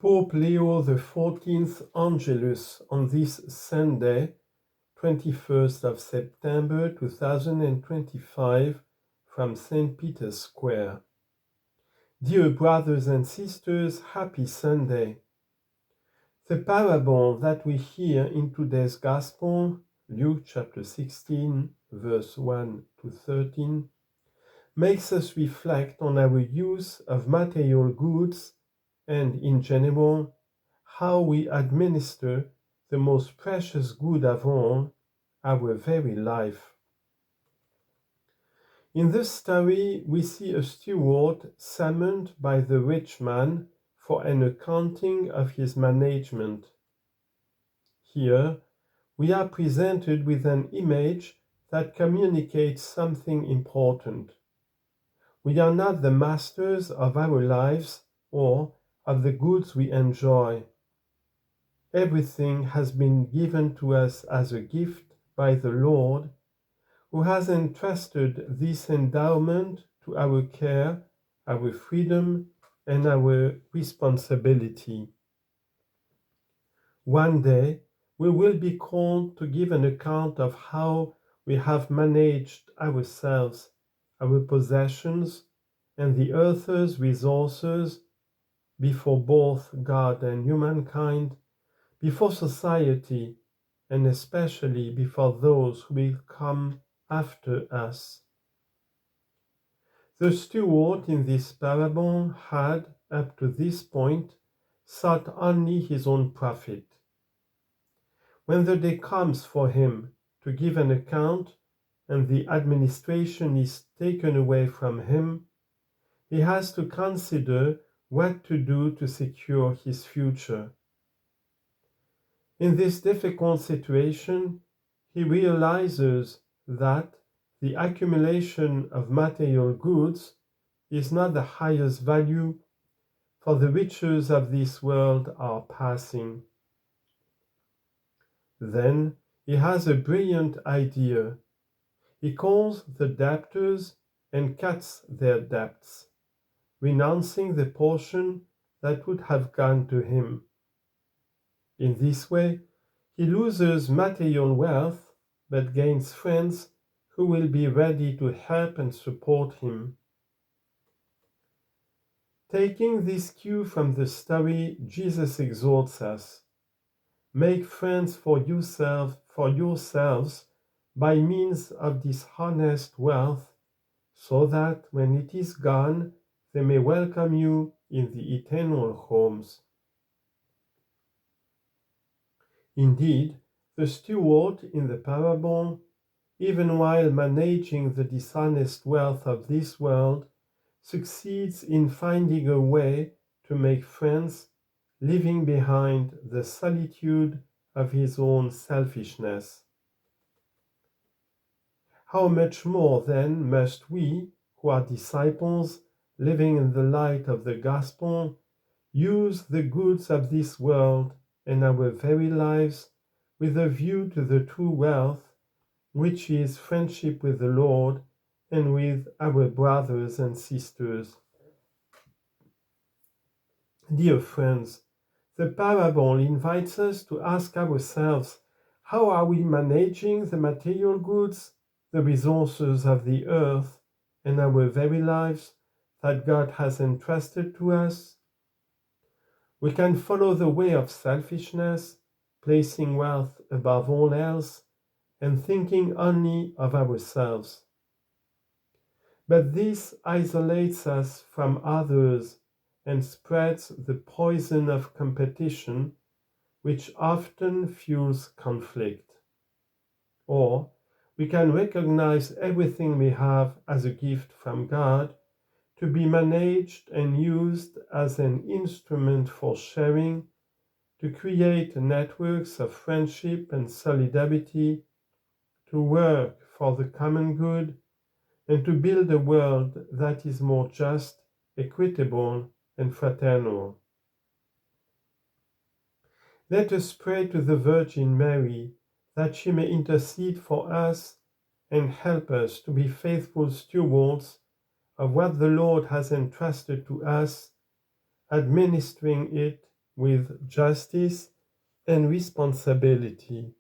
Pope Leo XIV Angelus on this Sunday, 21st of September 2025, from St. Peter's Square. Dear brothers and sisters, happy Sunday. The parable that we hear in today's Gospel, Luke chapter 16, verse 1 to 13, makes us reflect on our use of material goods and, in general, how we administer the most precious good of all, our very life. In this story, we see a steward summoned by the rich man for an accounting of his management. Here, we are presented with an image that communicates something important. We are not the masters of our lives or of the goods we enjoy. Everything has been given to us as a gift by the Lord, who has entrusted this endowment to our care, our freedom, and our responsibility. One day, we will be called to give an account of how we have managed ourselves, our possessions, and the earth's resources before both God and humankind, before society, and especially before those who will come after us. The steward in this parable had, up to this point, sought only his own profit. When the day comes for him to give an account and the administration is taken away from him, he has to consider what to do to secure his future. In this difficult situation, he realizes that the accumulation of material goods is not the highest value, for the riches of this world are passing. Then he has a brilliant idea. He calls the debtors and cuts their debts, renouncing the portion that would have gone to him. In this way, he loses material wealth, but gains friends who will be ready to help and support him. Taking this cue from the story, Jesus exhorts us: make friends for yourselves by means of dishonest wealth, so that when it is gone, they may welcome you in the eternal homes. Indeed, the steward in the parable, even while managing the dishonest wealth of this world, succeeds in finding a way to make friends, leaving behind the solitude of his own selfishness. How much more, then, must we, who are disciples, living in the light of the gospel, use the goods of this world and our very lives with a view to the true wealth, which is friendship with the Lord and with our brothers and sisters. Dear friends, the parable invites us to ask ourselves, how are we managing the material goods, the resources of the earth, and our very lives that God has entrusted to us? We can follow the way of selfishness, placing wealth above all else, and thinking only of ourselves. But this isolates us from others and spreads the poison of competition, which often fuels conflict. Or we can recognize everything we have as a gift from God, to be managed and used as an instrument for sharing, to create networks of friendship and solidarity, to work for the common good, and to build a world that is more just, equitable, and fraternal. Let us pray to the Virgin Mary that she may intercede for us and help us to be faithful stewards of what the Lord has entrusted to us, administering it with justice and responsibility.